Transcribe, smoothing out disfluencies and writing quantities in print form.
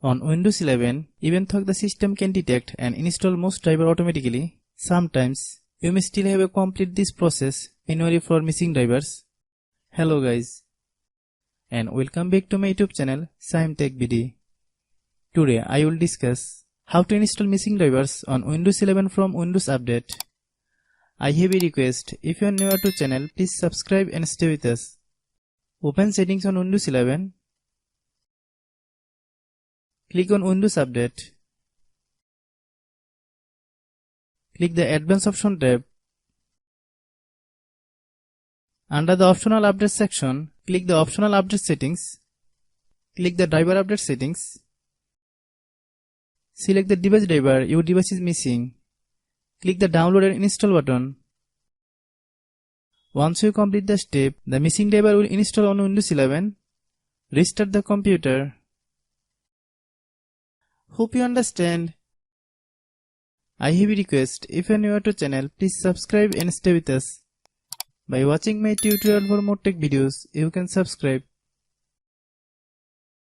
On Windows 11, even though the system can detect and install most drivers automatically, sometimes you may still have to complete this process manually for missing drivers. Hello guys, and welcome back to my YouTube channel Shaem Tech BD. Today I will discuss how to install missing drivers on Windows 11 from Windows Update. I have a request: if you are new to channel, please subscribe and stay with us. Open settings on Windows 11. Click on Windows Update. Click the Advanced option tab. Under the Optional Update section, click the Optional Update Settings. Click the Driver Update Settings. Select the device driver your device is missing. Click the Download and Install button. Once you complete the step, the missing driver will install on Windows 11. Restart the computer. Hope you understand. I have a request: if you are new to channel, please subscribe and stay with us. By watching my tutorial for more tech videos, you can subscribe.